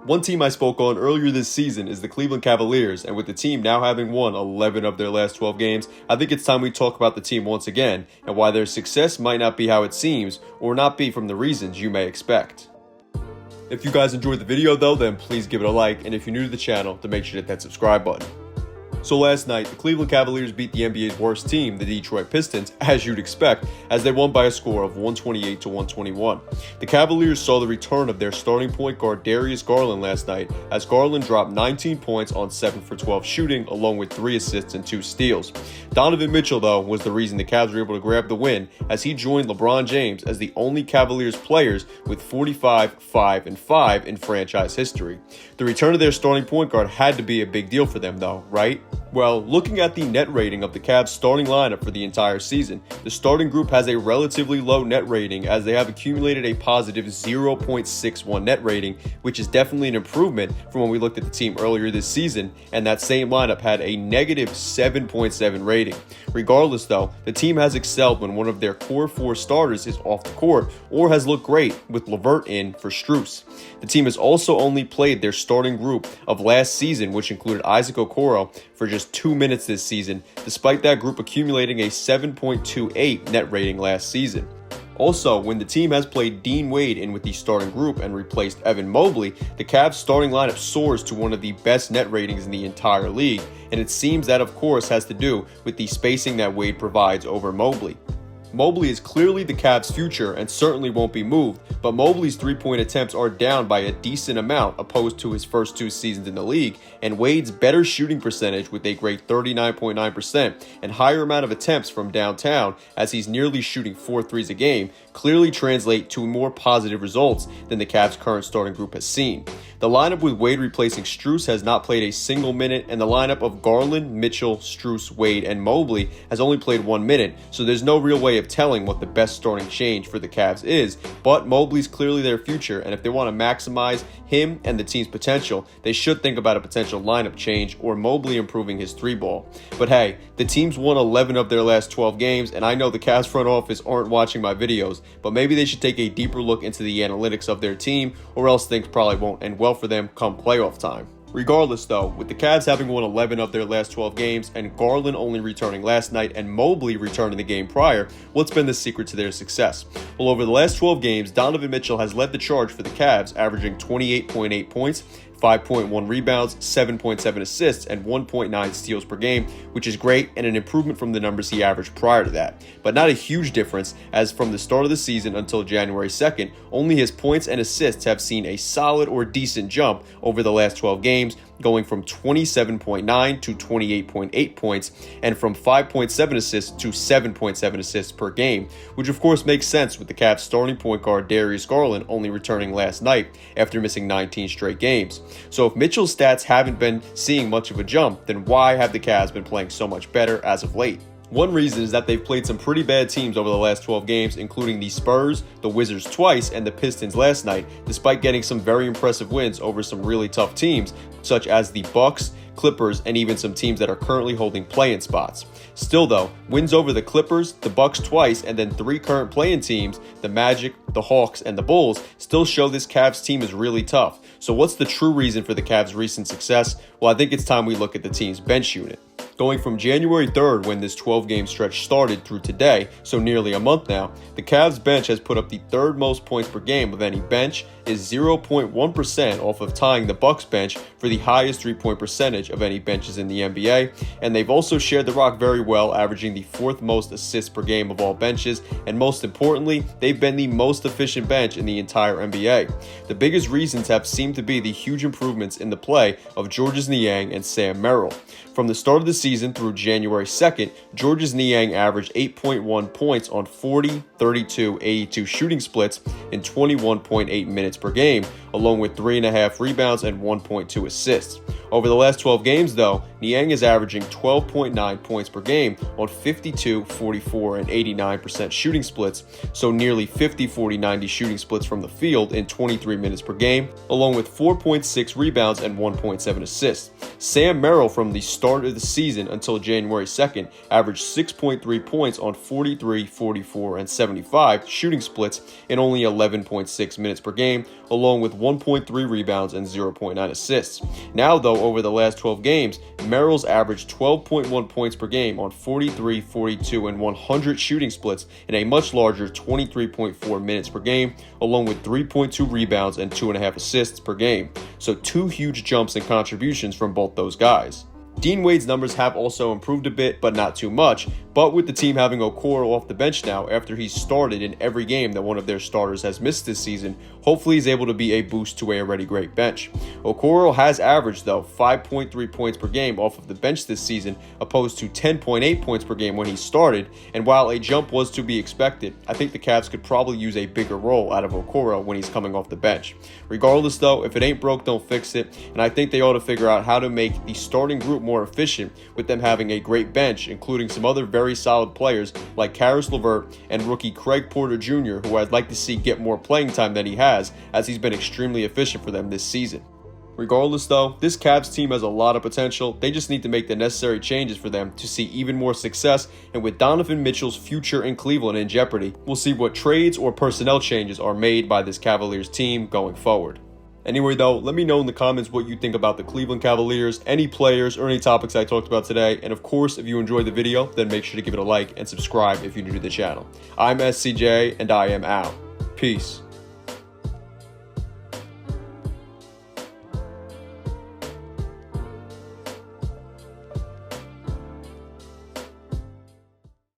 One team I spoke on earlier this season is the Cleveland Cavaliers, and with the team now having won 11 of their last 12 games, I think it's time we talk about the team once again, and why their success might not be how it seems, or not be from the reasons you may expect. If you guys enjoyed the video though, then please give it a like, and if you're new to the channel, then make sure to hit that subscribe button. So last night, the Cleveland Cavaliers beat the NBA's worst team, the Detroit Pistons, as you'd expect, as they won by a score of 128 to 121. The Cavaliers saw the return of their starting point guard Darius Garland last night, as Garland dropped 19 points on 7 for 12 shooting, along with 3 assists and 2 steals. Donovan Mitchell, though, was the reason the Cavs were able to grab the win, as he joined LeBron James as the only Cavaliers players with 45, 5, and 5 in franchise history. The return of their starting point guard had to be a big deal for them, though, right? Well, looking at the net rating of the Cavs starting lineup for the entire season, the starting group has a relatively low net rating as they have accumulated a positive 0.61 net rating, which is definitely an improvement from when we looked at the team earlier this season, and that same lineup had a negative 7.7 rating. Regardless though, the team has excelled when one of their core 4 starters is off the court or has looked great with Lillard in for Strus. The team has also only played their starting group of last season, which included Isaac Okoro, for just 2 minutes this season, despite that group accumulating a 7.28 net rating last season. Also, when the team has played Dean Wade in with the starting group and replaced Evan Mobley, the Cavs starting lineup soars to one of the best net ratings in the entire league, and it seems that of course has to do with the spacing that Wade provides over Mobley. Mobley is clearly the Cavs' future and certainly won't be moved, but Mobley's 3-point attempts are down by a decent amount opposed to his first 2 seasons in the league, and Wade's better shooting percentage with a great 39.9% and higher amount of attempts from downtown, as he's nearly shooting 4 threes a game, clearly translate to more positive results than the Cavs' current starting group has seen. The lineup with Wade replacing Strus has not played a single minute, and the lineup of Garland, Mitchell, Strus, Wade, and Mobley has only played 1 minute, so there's no real way of telling what the best starting change for the Cavs is, but Mobley's clearly their future, and if they want to maximize him and the team's potential, they should think about a potential lineup change or Mobley improving his 3-ball. But hey, the team's won 11 of their last 12 games, and I know the Cavs front office aren't watching my videos, but maybe they should take a deeper look into the analytics of their team, or else things probably won't end well for them come playoff time. Regardless though, with the Cavs having won 11 of their last 12 games and Garland only returning last night and Mobley returning the game prior, what's been the secret to their success? Well, over the last 12 games, Donovan Mitchell has led the charge for the Cavs, averaging 28.8 points, 5.1 rebounds, 7.7 assists, and 1.9 steals per game, which is great and an improvement from the numbers he averaged prior to that. But not a huge difference, as from the start of the season until January 2nd, only his points and assists have seen a solid or decent jump over the last 12 games, going from 27.9 to 28.8 points, and from 5.7 assists to 7.7 assists per game, which of course makes sense with the Cavs starting point guard Darius Garland only returning last night after missing 19 straight games. So if Mitchell's stats haven't been seeing much of a jump, then why have the Cavs been playing so much better as of late? One reason is that they've played some pretty bad teams over the last 12 games, including the Spurs, the Wizards twice, and the Pistons last night, despite getting some very impressive wins over some really tough teams, such as the Bucks, Clippers, and even some teams that are currently holding play-in spots. Still though, wins over the Clippers, the Bucks twice, and then 3 current play-in teams, the Magic, the Hawks, and the Bulls, still show this Cavs team is really tough. So what's the true reason for the Cavs' recent success? Well, I think it's time we look at the team's bench unit. Going from January 3rd, when this 12-game stretch started, through today, so nearly a month now, the Cavs bench has put up the 3rd most points per game of any bench, is 0.1% off of tying the Bucks bench for the highest 3-point percentage of any benches in the NBA, and they've also shared the rock very well, averaging the 4th most assists per game of all benches, and most importantly, they've been the most efficient bench in the entire NBA. The biggest reasons have seemed to be the huge improvements in the play of Gilgeous-Alexander and Sam Merrill. From the start of the season through January 2nd, Gilgeous-Alexander averaged 8.1 points on 40, 32, 82 shooting splits in 21.8 minutes per game, along with 3.5 rebounds and 1.2 assists. Over the last 12 games, though, Niang is averaging 12.9 points per game on 52, 44, and 89% shooting splits, so nearly 50, 40, 90 shooting splits from the field in 23 minutes per game, along with 4.6 rebounds and 1.7 assists. Sam Merrill from the start of the season until January 2nd averaged 6.3 points on 43, 44, and 75 shooting splits in only 11.6 minutes per game, along with 1.3 rebounds and 0.9 assists. Now, though, over the last 12 games, Merrill's averaged 12.1 points per game on 43, 42, and 100 shooting splits in a much larger 23.4 minutes per game, along with 3.2 rebounds and 2.5 assists per game. So 2 huge jumps in contributions from both those guys. Dean Wade's numbers have also improved a bit, but not too much. But with the team having Okoro off the bench now after he's started in every game that one of their starters has missed this season, hopefully he's able to be a boost to a already great bench. Okoro has averaged, though, 5.3 points per game off of the bench this season, opposed to 10.8 points per game when he started, and while a jump was to be expected, I think the Cavs could probably use a bigger role out of Okoro when he's coming off the bench. Regardless, though, if it ain't broke, don't fix it, and I think they ought to figure out how to make the starting group more efficient with them having a great bench, including some other very solid players like Caris LeVert and rookie Craig Porter Jr., who I'd like to see get more playing time than he has, as he's been extremely efficient for them this season. Regardless, though, this Cavs team has a lot of potential. They just need to make the necessary changes for them to see even more success, and with Donovan Mitchell's future in Cleveland in jeopardy, we'll see what trades or personnel changes are made by this Cavaliers team going forward. Anyway, though, let me know in the comments what you think about the Cleveland Cavaliers, any players, or any topics I talked about today. And of course, if you enjoyed the video, then make sure to give it a like and subscribe if you're new to the channel. I'm SCJ, and I am out. Peace.